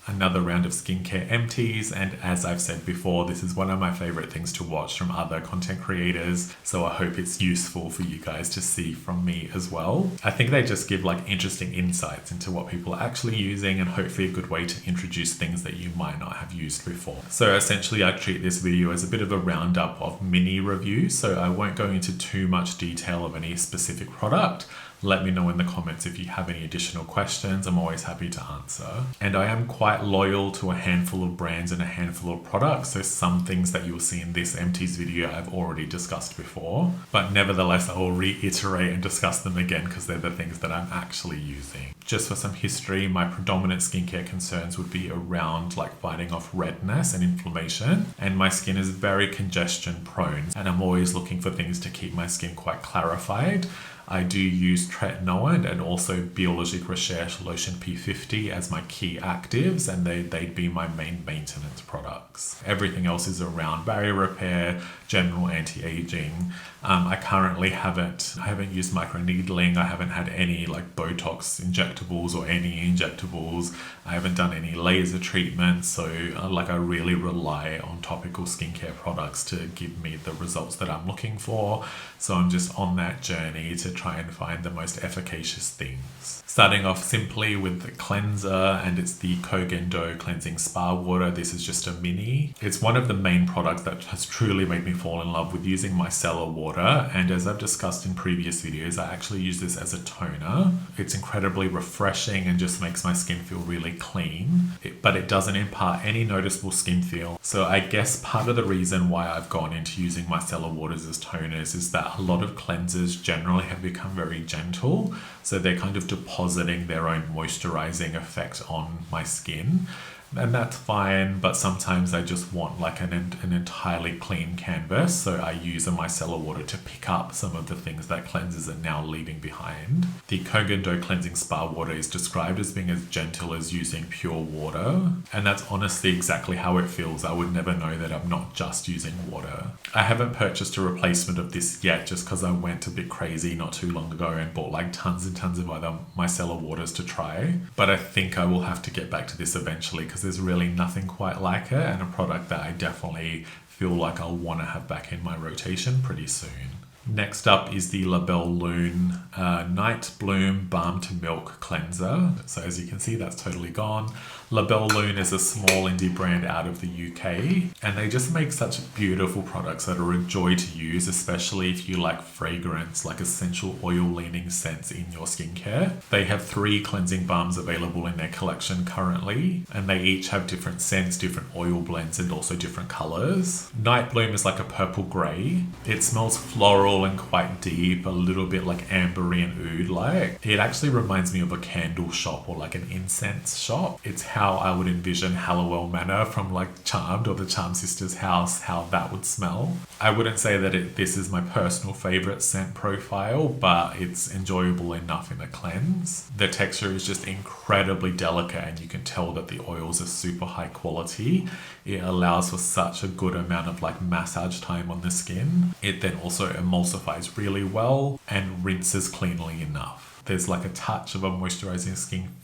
another round of skincare empties, and as I've said before, this is one of my favorite things to watch from other content creators, so I hope it's useful for you guys to see from me as well. I think they just give like interesting insights into what people are actually using, and hopefully a good way to introduce things that you might not have used before. So essentially I treat this video as a bit of a roundup of mini reviews, so I won't go into too much detail of any specific product. Let me know in the comments if you have any additional questions. I'm always happy to answer. And I am quite loyal to a handful of brands and a handful of products, so some things that you'll see in this Empties video I've already discussed before, but nevertheless I will reiterate and discuss them again because they're the things that I'm actually using. Just for some history, my predominant skincare concerns would be around like fighting off redness and inflammation, and my skin is very congestion prone, and I'm always looking for things to keep my skin quite clarified. I do use tretinoin and also Biologique Recherche Lotion P50 as my key actives, and they'd be my main maintenance products. Everything else is around barrier repair, general anti-aging. I currently haven't used microneedling. I haven't had any like Botox injectables or any injectables. I haven't done any laser treatments, so I really rely on topical skincare products to give me the results that I'm looking for. So I'm just on that journey to try and find the most efficacious things. Starting off simply with the cleanser, and it's the Kogen Do Cleansing Spa Water. This is just a mini. It's one of the main products that has truly made me fall in love with using micellar water, and as I've discussed in previous videos, I actually use this as a toner. It's incredibly refreshing and just makes my skin feel really clean, but it doesn't impart any noticeable skin feel. So I guess part of the reason why I've gone into using micellar waters as toners is that a lot of cleansers generally have become very gentle, so they're kind of depositing their own moisturizing effect on my skin. And that's fine, but sometimes I just want like an entirely clean canvas, so I use a micellar water to pick up some of the things that cleansers are now leaving behind. The Kogen Do Cleansing Spa Water is described as being as gentle as using pure water, and that's honestly exactly how it feels. I would never know that I'm not just using water. I haven't purchased a replacement of this yet, just because I went a bit crazy not too long ago and bought like tons and tons of other micellar waters to try, but I think I will have to get back to this eventually because there's really nothing quite like it, and a product that I definitely feel like I'll want to have back in my rotation pretty soon. Next up is the Belle Lune Night Bloom Balm to Milk Cleanser. So as you can see, that's totally gone. Belle Lune is a small indie brand out of the UK, and they just make such beautiful products that are a joy to use, especially if you like fragrance, like essential oil leaning scents in your skincare. They have 3 cleansing balms available in their collection currently, and they each have different scents, different oil blends, and also different colors. Night Bloom is like a purple grey. It smells floral and quite deep, a little bit like ambery and oud like. It actually reminds me of a candle shop or like an incense shop. It's how I would envision Hallowell Manor from like Charmed or the Charm Sisters house, how that would smell. I wouldn't say that this is my personal favorite scent profile, but it's enjoyable enough in a cleanse. The texture is just incredibly delicate, and you can tell that the oils are super high quality. It allows for such a good amount of like massage time on the skin. It then also emulsifies really well and rinses cleanly enough. There's like a touch of a moisturizing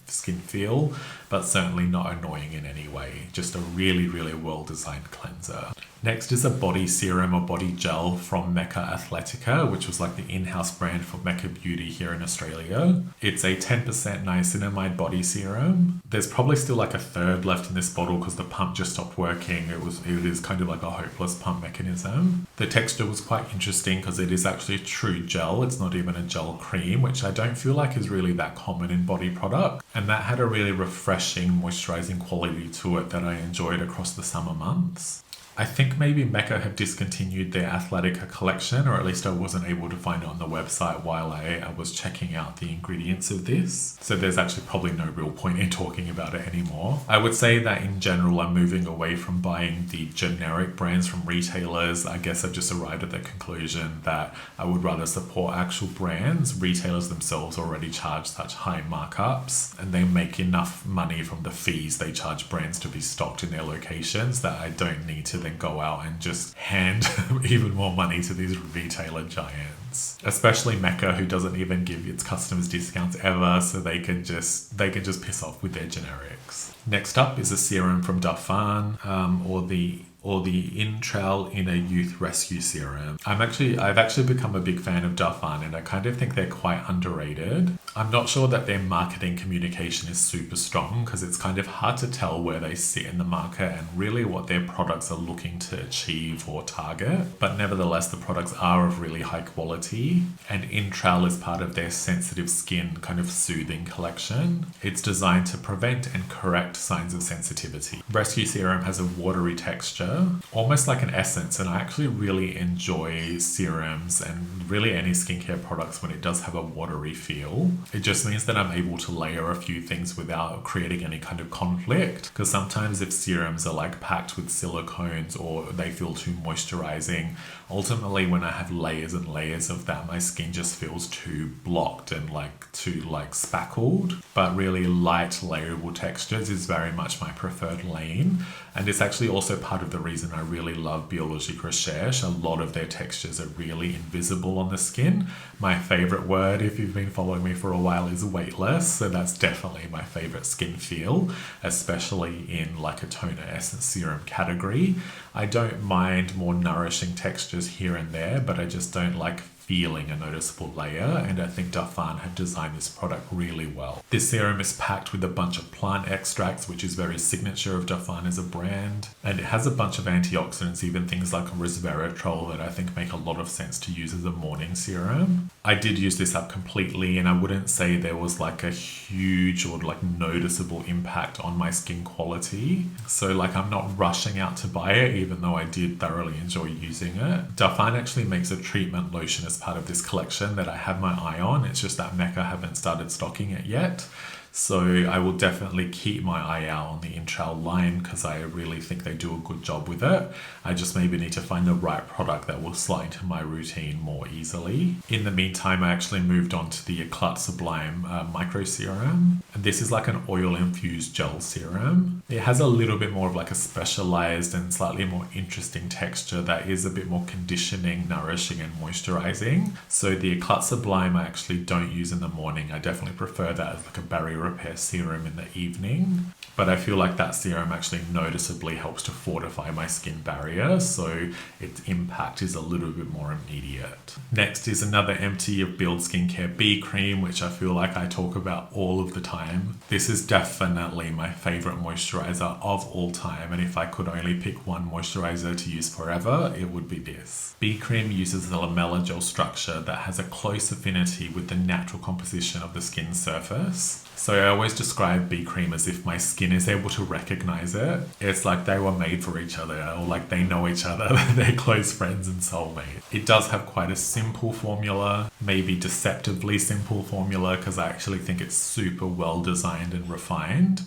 skin feel, but certainly not annoying in any way. Just a really, really well designed cleanser. Next is a body serum or body gel from Mecca Athletica, which was like the in-house brand for Mecca Beauty here in Australia. It's a 10% niacinamide body serum. There's probably still like a third left in this bottle because the pump just stopped working. It is kind of like a hopeless pump mechanism. The texture was quite interesting because it is actually a true gel. It's not even a gel cream, which I don't feel like is really that common in body product. And that had a really refreshing moisturizing quality to it that I enjoyed across the summer months. I think maybe Mecca have discontinued their Athletica collection, or at least I wasn't able to find it on the website while I was checking out the ingredients of this. So there's actually probably no real point in talking about it anymore. I would say that in general, I'm moving away from buying the generic brands from retailers. I guess I've just arrived at the conclusion that I would rather support actual brands. Retailers themselves already charge such high markups, and they make enough money from the fees they charge brands to be stocked in their locations that I don't need to then than go out and just hand even more money to these retailer giants. Especially Mecca, who doesn't even give its customers discounts ever, so they can just piss off with their generics. Next up is a serum from Darphin, or the Intral Inner Youth Rescue Serum. I've actually become a big fan of Darphin, and I kind of think they're quite underrated. I'm not sure that their marketing communication is super strong, because it's kind of hard to tell where they sit in the market and really what their products are looking to achieve or target. But nevertheless, the products are of really high quality, and Intral is part of their sensitive skin kind of soothing collection. It's designed to prevent and correct signs of sensitivity. Rescue Serum has a watery texture, almost like an essence, and I actually really enjoy serums and really any skincare products when it does have a watery feel. It just means that I'm able to layer a few things without creating any kind of conflict, because sometimes if serums are like packed with silicones or they feel too moisturizing, ultimately when I have layers and layers of that, my skin just feels too blocked and too spackled. But really light layerable textures is very much my preferred lane, and it's actually also part of the reason I really love Biologique Recherche. A lot of their textures are really invisible on the skin. My favorite word, if you've been following me for a while, is weightless, so that's definitely my favorite skin feel, especially in like a toner essence serum category. I don't mind more nourishing textures here and there, but I just don't like feeling a noticeable layer, and I think Darphin have designed this product really well. This serum is packed with a bunch of plant extracts, which is very signature of Darphin as a brand, and it has a bunch of antioxidants, even things like resveratrol, that I think make a lot of sense to use as a morning serum. I did use this up completely, and I wouldn't say there was like a huge or like noticeable impact on my skin quality, so like I'm not rushing out to buy it, even though I did thoroughly enjoy using it. Darphin actually makes a treatment lotion as part of this collection that I have my eye on. It's just that Mecca haven't started stocking it yet. So I will definitely keep my eye out on the Intral line, because I really think they do a good job with it. I just maybe need to find the right product that will slot into my routine more easily. In the meantime, I actually moved on to the Eclat Sublime Micro Serum. And this is like an oil-infused gel serum. It has a little bit more of like a specialized and slightly more interesting texture that is a bit more conditioning, nourishing, and moisturizing. So the Eclat Sublime I actually don't use in the morning. I definitely prefer that as like a barrier repair serum in the evening, but I feel like that serum actually noticeably helps to fortify my skin barrier, so its impact is a little bit more immediate. Next is another empty of Build Skincare B Cream, which I feel like I talk about all of the time. This is definitely my favorite moisturizer of all time, and if I could only pick one moisturizer to use forever, it would be this. B Cream uses the lamellar gel structure that has a close affinity with the natural composition of the skin surface. So I always describe B Cream as if my skin is able to recognize it. It's like they were made for each other, or like they know each other, they're close friends and soulmates. It does have quite a simple formula, maybe deceptively simple formula, because I actually think it's super well designed and refined.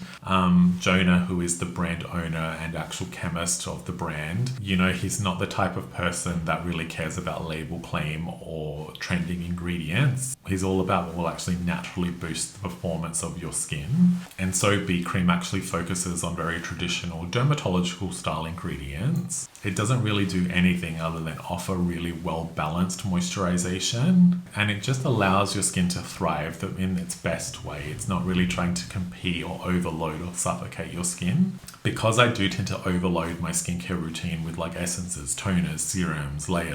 Jonah, who is the brand owner and actual chemist of the brand, you know, he's not the type of person that really cares about label claim or trending ingredients. He's all about what will actually naturally boost the performance of your skin. And so B Cream actually focuses on very traditional dermatological style ingredients. It doesn't really do anything other than offer really well balanced moisturization, and it just allows your skin to thrive in its best way. It's not really trying to compete or overload or suffocate your skin. Because I do tend to overload my skincare routine with like essences, toners, serums, layer,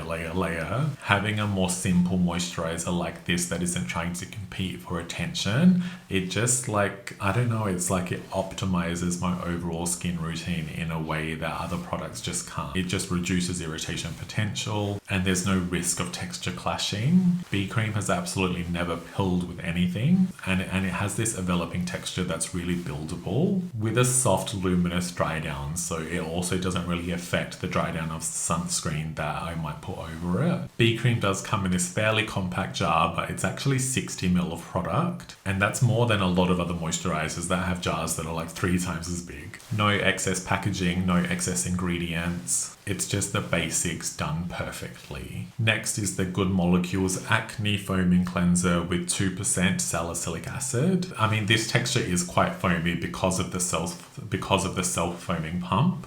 having a more simple moisturizer like this that isn't trying to compete for attention, it just like, I don't know, it's like it optimizes my overall skin routine in a way that other products just can't. It just reduces irritation potential, and there's no risk of texture clashing. B Cream has absolutely never pilled with anything, and it has this enveloping texture that's really buildable with a soft luminous dry down, so it also doesn't really affect the dry down of sunscreen that I might put over it. B Cream does come in this fairly compact jar, but it's actually 60 ml of product, and that's more than a lot of other moisturizers that have jars that are like 3 times as big. No excess packaging, no excess ingredients. It's just the basics done perfectly. Next is the Good Molecules Acne Foaming Cleanser with 2% salicylic acid. I mean, this texture is quite foamy because of the self-foaming pump.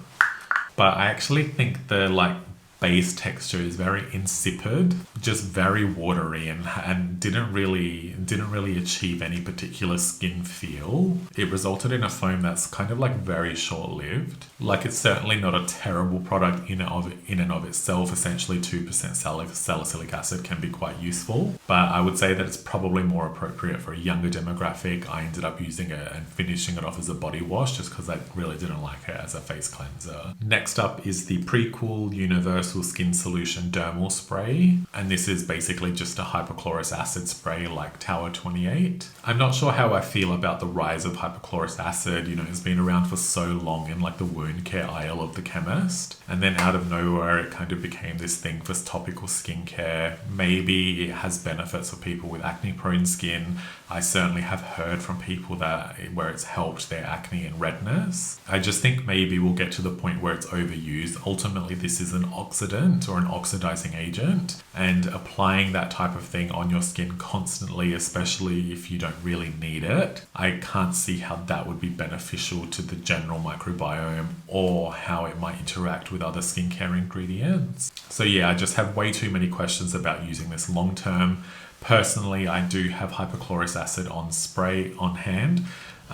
But I actually think the like base texture is very insipid, just very watery, and didn't really achieve any particular skin feel. It resulted in a foam that's kind of like very short-lived. Like, it's certainly not a terrible product in and of itself. Essentially 2% salicylic acid can be quite useful, but I would say that it's probably more appropriate for a younger demographic. I ended up using it and finishing it off as a body wash just because I really didn't like it as a face cleanser. Next up is the Prequel Universal Skin Solution Dermal Spray, and this is basically just a hypochlorous acid spray like Tower 28. I'm not sure how I feel about the rise of hypochlorous acid. You know, it's been around for so long in like the wound care aisle of the chemist, and then out of nowhere it kind of became this thing for topical skincare. Maybe it has benefits for people with acne prone skin. I certainly have heard from people that where it's helped their acne and redness. I just think maybe we'll get to the point where it's overused. Ultimately, this is an oxidant or an oxidizing agent, and applying that type of thing on your skin constantly, especially if you don't really need it, I can't see how that would be beneficial to the general microbiome or how it might interact with other skincare ingredients. So yeah, I just have way too many questions about using this long term. Personally, I do have hypochlorous acid on spray on hand.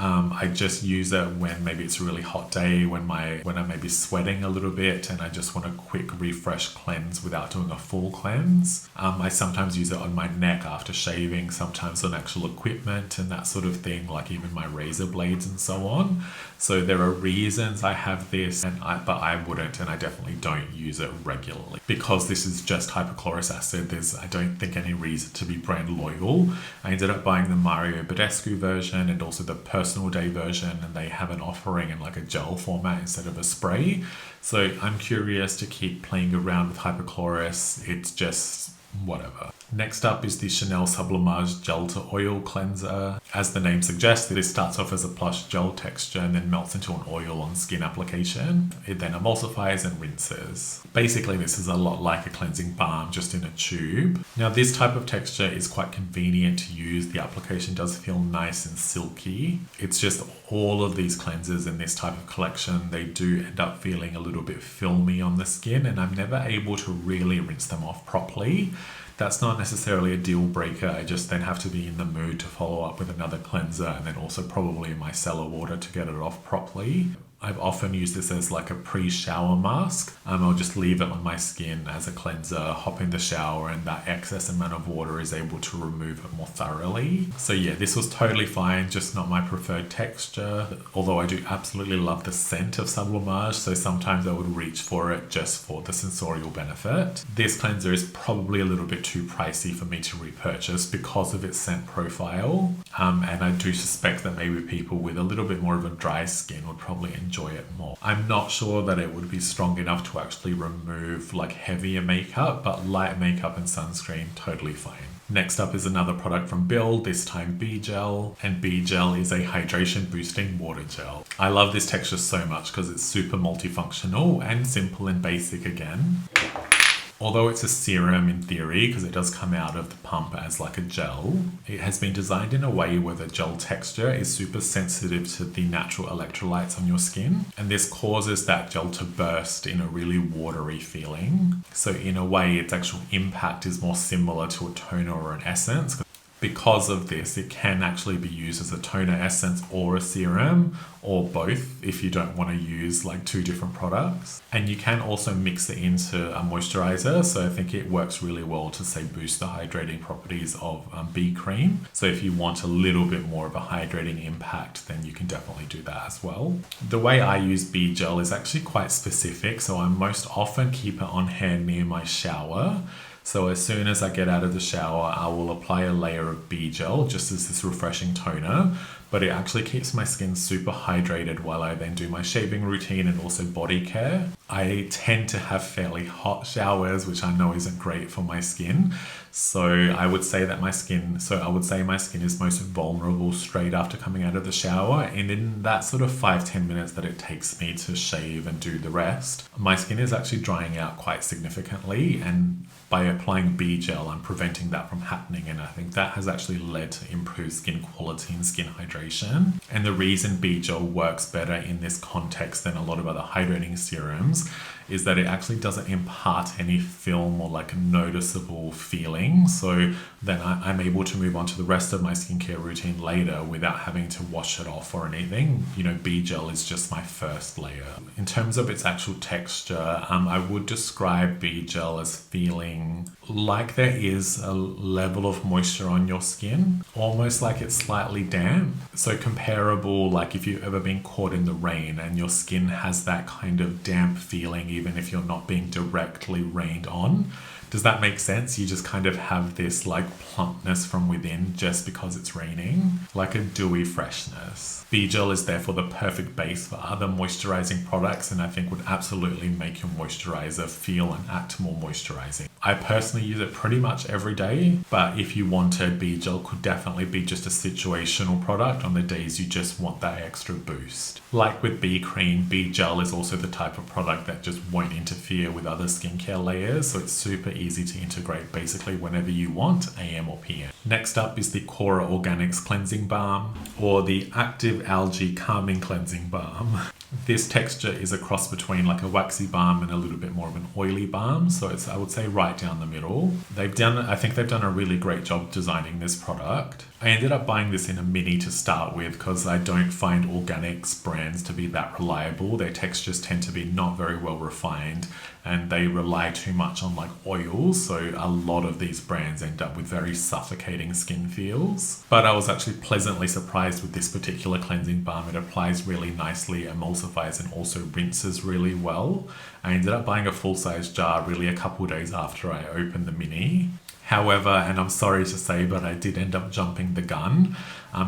I just use it when maybe it's a really hot day, when I may be sweating a little bit and I just want a quick refresh cleanse without doing a full cleanse. I sometimes use it on my neck after shaving, sometimes on actual equipment and that sort of thing, like even my razor blades and so on. So there are reasons I have this, but I wouldn't, and I definitely don't use it regularly. Because this is just hypochlorous acid, I don't think any reason to be brand loyal. I ended up buying the Mario Badescu version and also the Personal Day version, and they have an offering in like a gel format instead of a spray. So I'm curious to keep playing around with hypochlorous. It's just whatever. Next up is the Chanel Sublimage Gel to Oil Cleanser. As the name suggests, this starts off as a plush gel texture and then melts into an oil on skin application. It then emulsifies and rinses. Basically, this is a lot like a cleansing balm, just in a tube. Now, this type of texture is quite convenient to use. The application does feel nice and silky. It's just all of these cleansers in this type of collection, they do end up feeling a little bit filmy on the skin, and I'm never able to really rinse them off properly. That's not necessarily a deal breaker. I just then have to be in the mood to follow up with another cleanser and then also probably my micellar water to get it off properly. I've often used this as like a pre-shower mask. I'll just leave it on my skin as a cleanser, hop in the shower, and that excess amount of water is able to remove it more thoroughly. So yeah, this was totally fine, just not my preferred texture. Although I do absolutely love the scent of Sublimage, so sometimes I would reach for it just for the sensorial benefit. This cleanser is probably a little bit too pricey for me to repurchase because of its scent profile. And I do suspect that maybe people with a little bit more of a dry skin would probably enjoy it more. I'm not sure that it would be strong enough to actually remove like heavier makeup, but light makeup and sunscreen, totally fine. Next up is another product from Belle, this time B-Gel, and B-Gel is a hydration boosting water gel. I love this texture so much because it's super multifunctional and simple and basic again. Although it's a serum in theory, because it does come out of the pump as like a gel, it has been designed in a way where the gel texture is super sensitive to the natural electrolytes on your skin. And this causes that gel to burst in a really watery feeling. So in a way, its actual impact is more similar to a toner or an essence. Because of this, it can actually be used as a toner essence or a serum, or both if you don't want to use like two different products. And you can also mix it into a moisturizer, so I think it works really well to say boost the hydrating properties of B cream. So if you want a little bit more of a hydrating impact, then you can definitely do that as well. The way I use B gel is actually quite specific, so I most often keep it on hand near my shower. So as soon as I get out of the shower, I will apply a layer of B-Gel just as this refreshing toner, but it actually keeps my skin super hydrated while I then do my shaving routine and also body care. I tend to have fairly hot showers, which I know isn't great for my skin. So I would say my skin is most vulnerable straight after coming out of the shower. And in that sort of 5-10 minutes that it takes me to shave and do the rest, my skin is actually drying out quite significantly. And by applying B-Gel, I'm preventing that from happening. And I think that has actually led to improved skin quality and skin hydration hydration. And the reason B-gel works better in this context than a lot of other hydrating serums is that it actually doesn't impart any film or like a noticeable feeling. So then I'm able to move on to the rest of my skincare routine later without having to wash it off or anything. You know, B-gel is just my first layer. In terms of its actual texture, I would describe B-gel as feeling like there is a level of moisture on your skin, almost like it's slightly damp. So comparable, like if you've ever been caught in the rain and your skin has that kind of damp feeling, even if you're not being directly rained on. Does that make sense? You just kind of have this like plumpness from within just because it's raining, like a dewy freshness. B-gel is therefore the perfect base for other moisturizing products, and I think would absolutely make your moisturizer feel and act more moisturizing. I personally use it pretty much every day, but if you wanted, B-gel could definitely be just a situational product on the days you just want that extra boost. Like with B-cream, B-gel is also the type of product that just won't interfere with other skincare layers, so it's super easy to integrate basically whenever you want, AM or PM. Next up is the Kora Organics Cleansing Balm, or the Active Algae Calming Cleansing Balm. This texture is a cross between like a waxy balm and a little bit more of an oily balm, so it's, I would say, right down the middle. I think they've done a really great job designing this product. I ended up buying this in a mini to start with because I don't find organics brands to be that reliable. Their textures tend to be not very well refined and they rely too much on like oils, so a lot of these brands end up with very suffocating skin feels. But I was actually pleasantly surprised with this particular cleansing balm. It applies really nicely, emulsifies, and also rinses really well. I ended up buying a full-size jar really a couple days after I opened the mini. However, and I'm sorry to say, but I did end up jumping the gun.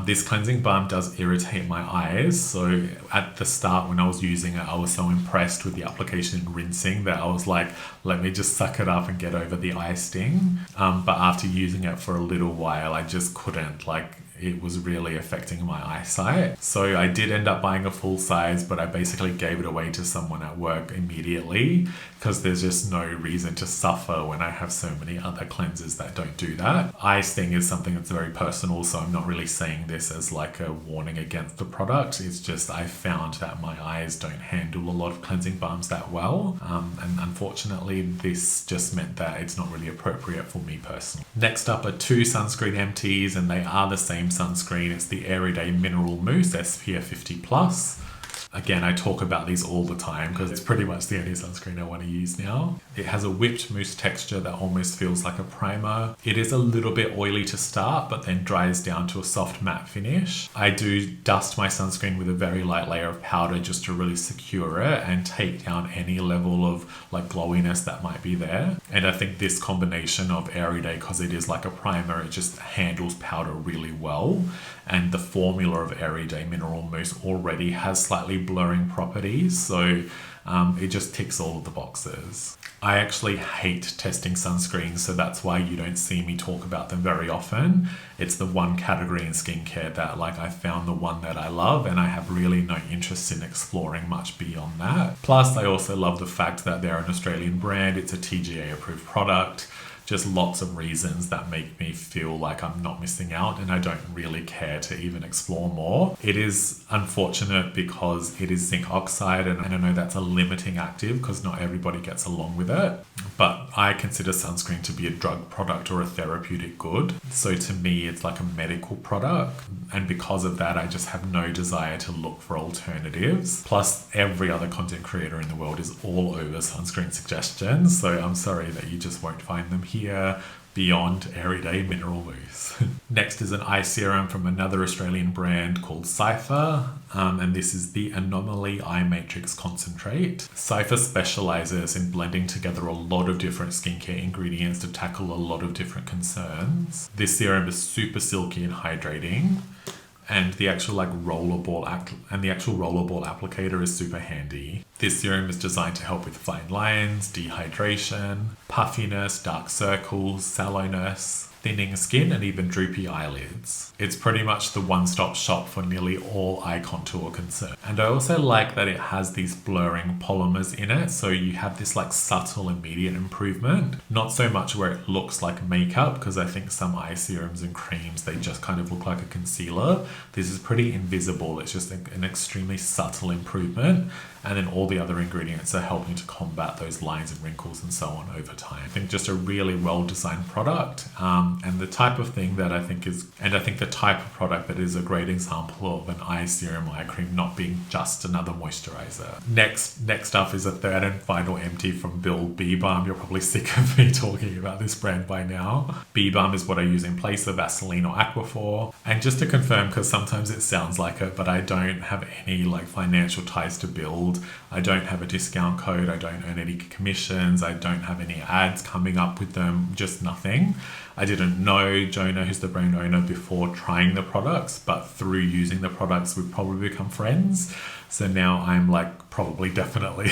This cleansing balm does irritate my eyes. So at the start when I was using it, I was so impressed with the application and rinsing that I was like, let me just suck it up and get over the eye sting. But after using it for a little while, I just couldn't, like, it was really affecting my eyesight. So I did end up buying a full size, but I basically gave it away to someone at work immediately because there's just no reason to suffer when I have so many other cleansers that don't do that. Eye sting is something that's very personal, so I'm not really saying this as like a warning against the product. It's just I found that my eyes don't handle a lot of cleansing balms that well. And unfortunately, this just meant that it's not really appropriate for me personally. Next up are two sunscreen empties, and they are the same sunscreen. It's the Airyday Mineral Mousse SPF 50+. Again, I talk about these all the time because it's pretty much the only sunscreen I want to use now. It has a whipped mousse texture that almost feels like a primer. It is a little bit oily to start, but then dries down to a soft matte finish. I do dust my sunscreen with a very light layer of powder just to really secure it and take down any level of like glowiness that might be there. And I think this combination of Airyday, because it is like a primer, it just handles powder really well. And the formula of Airyday Mineral Mousse already has slightly blurring properties, so it just ticks all of the boxes. I actually hate testing sunscreens, so that's why you don't see me talk about them very often. It's the one category in skincare that like I found the one that I love, and I have really no interest in exploring much beyond that. Plus, I also love the fact that they're an Australian brand. It's a TGA approved product. Just lots of reasons that make me feel like I'm not missing out, and I don't really care to even explore more. It is unfortunate because it is zinc oxide, and I know that's a limiting active because not everybody gets along with it, but I consider sunscreen to be a drug product or a therapeutic good. So to me, it's like a medical product, and because of that, I just have no desire to look for alternatives. Plus, every other content creator in the world is all over sunscreen suggestions, so I'm sorry that you just won't find them here beyond Airyday Mineral Mousse. Next is an eye serum from another Australian brand called Cipher, and this is the Anomaly Eye Matrix Concentrate. Cipher specializes in blending together a lot of different skincare ingredients to tackle a lot of different concerns. This serum is super silky and hydrating, and the actual rollerball applicator is super handy. This serum is designed to help with fine lines, dehydration, puffiness, dark circles, sallowness. thinning skin, and even droopy eyelids. It's pretty much the one-stop shop for nearly all eye contour concerns. And I also like that it has these blurring polymers in it, so you have this like subtle immediate improvement. Not so much where it looks like makeup, because I think some eye serums and creams, they just kind of look like a concealer. This is pretty invisible. It's just an extremely subtle improvement. And then all the other ingredients are helping to combat those lines and wrinkles and so on over time. I think just a really well-designed product, and the type of thing that I think is, and I think the type of product that is a great example of an eye serum, eye cream not being just another moisturizer. Next up is a third and final empty from Belle b-balm. You're probably sick of me talking about this brand by now. B-balm is what I use in place of Vaseline or Aquaphor. And just to confirm, because sometimes it sounds like it, but I don't have any like financial ties to Build. I don't have a discount code. I don't earn any commissions. I don't have any ads coming up with them. Just nothing. I didn't know Jonah, who's the brand owner, before trying the products, but through using the products, we've probably become friends. So now I'm like definitely.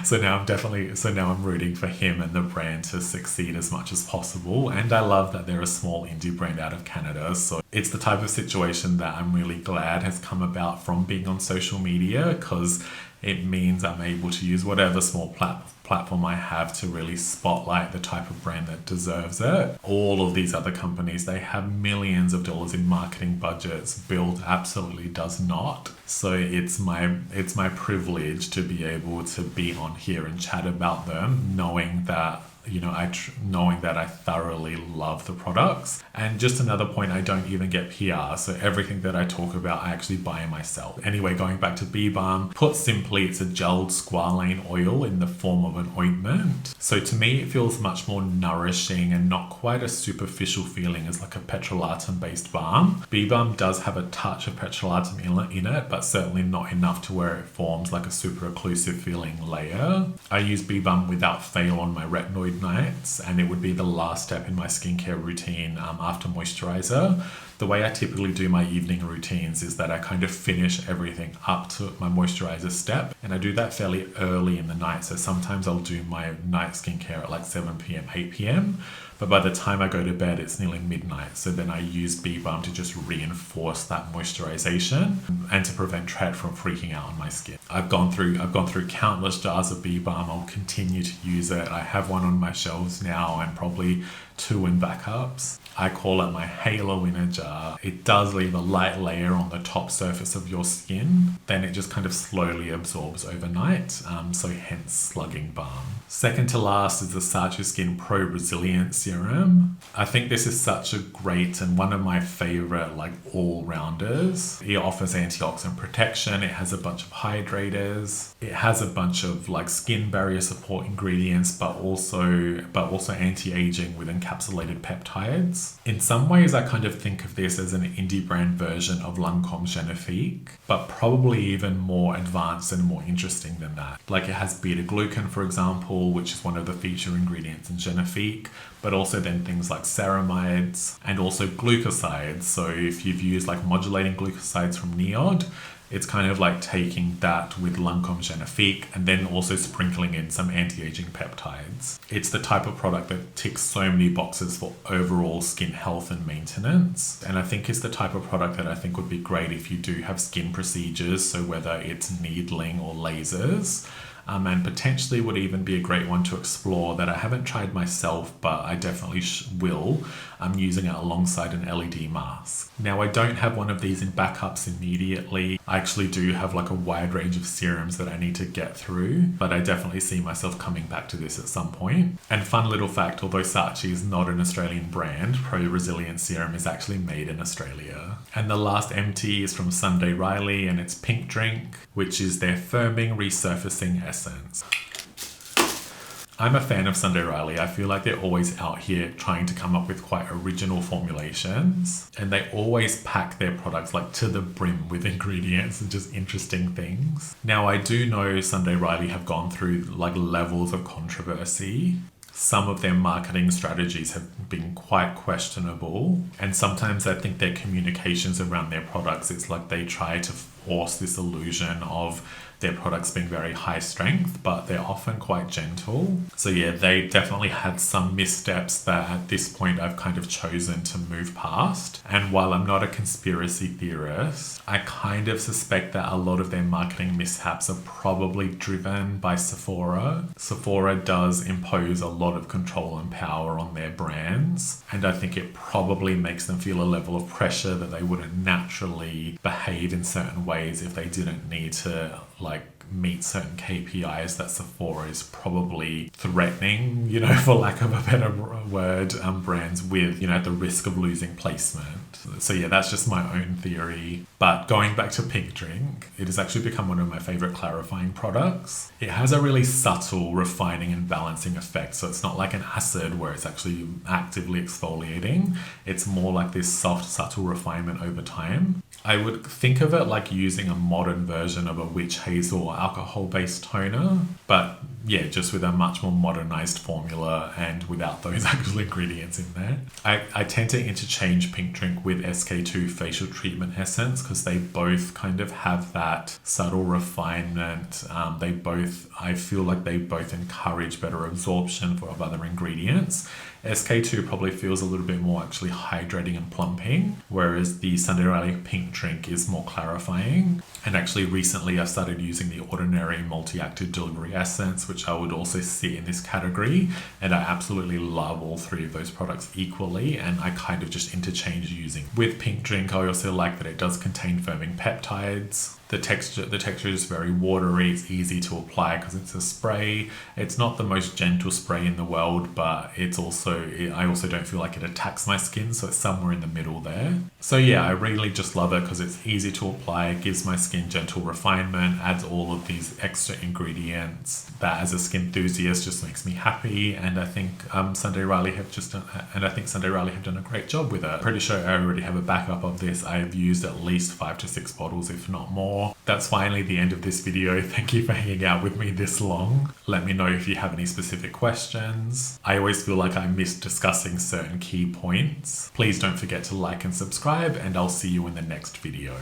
So now I'm rooting for him and the brand to succeed as much as possible. And I love that they're a small indie brand out of Canada. So it's the type of situation that I'm really glad has come about from being on social media, because it means I'm able to use whatever small platform I have to really spotlight the type of brand that deserves it. All of these other companies, they have millions of dollars in marketing budgets. Build absolutely does not. So it's my privilege to be able to be on here and chat about them, knowing that knowing that I thoroughly love the products. And just another point, I don't even get PR, so everything that I talk about I actually buy myself. Anyway, going back to b-balm, put simply, it's a gelled squalane oil in the form of an ointment. So to me it feels much more nourishing and not quite a superficial feeling as like a petrolatum based balm. B-balm does have a touch of petrolatum in it, but certainly not enough to where it forms like a super occlusive feeling layer. I use b-balm without fail on my retinoid nights, and it would be the last step in my skincare routine after moisturizer. The way I typically do my evening routines is that I kind of finish everything up to my moisturizer step, and I do that fairly early in the night. So sometimes I'll do my night skincare at like 7 p.m, 8 p.m. But by the time I go to bed, it's nearly midnight. So then I use b-balm to just reinforce that moisturization and to prevent tread from freaking out on my skin. I've gone through countless jars of b-balm. I'll continue to use it. I have one on my shelves now and probably 2 in backups. I call it my halo in a jar. It does leave a light layer on the top surface of your skin. Then it just kind of slowly absorbs overnight. So hence slugging balm. Second to last is the Sachi Skin Pro Resilient Serum. I think this is such a great and one of my favorite like all-rounders. It offers antioxidant protection. It has a bunch of hydrators. It has a bunch of like skin barrier support ingredients, but also anti-aging with encapsulated peptides. In some ways, I kind of think of this as an indie brand version of Lancome Genifique, but probably even more advanced and more interesting than that. Like it has beta-glucan, for example, which is one of the feature ingredients in Genifique, but also then things like ceramides and also glucosides. So if you've used like modulating glucosides from Neod, it's kind of like taking that with Lancome Genifique and then also sprinkling in some anti-aging peptides. It's the type of product that ticks so many boxes for overall skin health and maintenance. And I think it's the type of product that I think would be great if you do have skin procedures, so whether it's needling or lasers. And potentially would even be a great one to explore that I haven't tried myself, but I definitely will. I'm using it alongside an LED mask. Now, I don't have one of these in backups immediately. I actually do have like a wide range of serums that I need to get through, but I definitely see myself coming back to this at some point. And fun little fact, although Sachi is not an Australian brand, Pro Resilient Serum is actually made in Australia. And the last empty is from Sunday Riley, and it's Pink Drink, which is their firming resurfacing essence. I'm a fan of Sunday Riley. I feel like they're always out here trying to come up with quite original formulations, and they always pack their products like to the brim with ingredients and just interesting things. Now, I do know Sunday Riley have gone through like levels of controversy. Some of their marketing strategies have been quite questionable, and sometimes I think their communications around their products, it's like they try to force this illusion of their products being very high strength, but they're often quite gentle. So yeah, they definitely had some missteps that at this point I've kind of chosen to move past. And while I'm not a conspiracy theorist, I kind of suspect that a lot of their marketing mishaps are probably driven by Sephora. Sephora does impose a lot of control and power on their brands, and I think it probably makes them feel a level of pressure that they wouldn't naturally behave in certain ways if they didn't need to like meet certain KPIs that Sephora is probably threatening, you know, for lack of a better word, brands with, you know, at the risk of losing placement. So yeah, that's just my own theory. But going back to Pink Drink, it has actually become one of my favorite clarifying products. It has a really subtle refining and balancing effect. So it's not like an acid where it's actually actively exfoliating. It's more like this soft, subtle refinement over time. I would think of it like using a modern version of a witch hazel or alcohol-based toner, but yeah, just with a much more modernized formula and without those actual ingredients in there. I tend to interchange Pink Drink with SK2 facial treatment essence because they both kind of have that subtle refinement. I feel like they both encourage better absorption of other ingredients. SK2 probably feels a little bit more actually hydrating and plumping, whereas the Sunday Riley Pink Drink is more clarifying. And actually recently I started using the Ordinary Multi-Active Delivery Essence, which I would also sit in this category. And I absolutely love all three of those products equally, and I kind of just interchange using. With Pink Drink, I also like that it does contain firming peptides. The texture is very watery. It's easy to apply because it's a spray. It's not the most gentle spray in the world, but I also don't feel like it attacks my skin, so it's somewhere in the middle there. So yeah, I really just love it because it's easy to apply, it gives my skin gentle refinement, adds all of these extra ingredients that as a skin enthusiast just makes me happy. And I think Sunday Riley have done a great job with it. Pretty sure I already have a backup of this. I've used at least 5 to 6 bottles, if not more. That's finally the end of this video. Thank you for hanging out with me this long. Let me know if you have any specific questions. I always feel like I miss discussing certain key points. Please don't forget to like and subscribe, and I'll see you in the next video.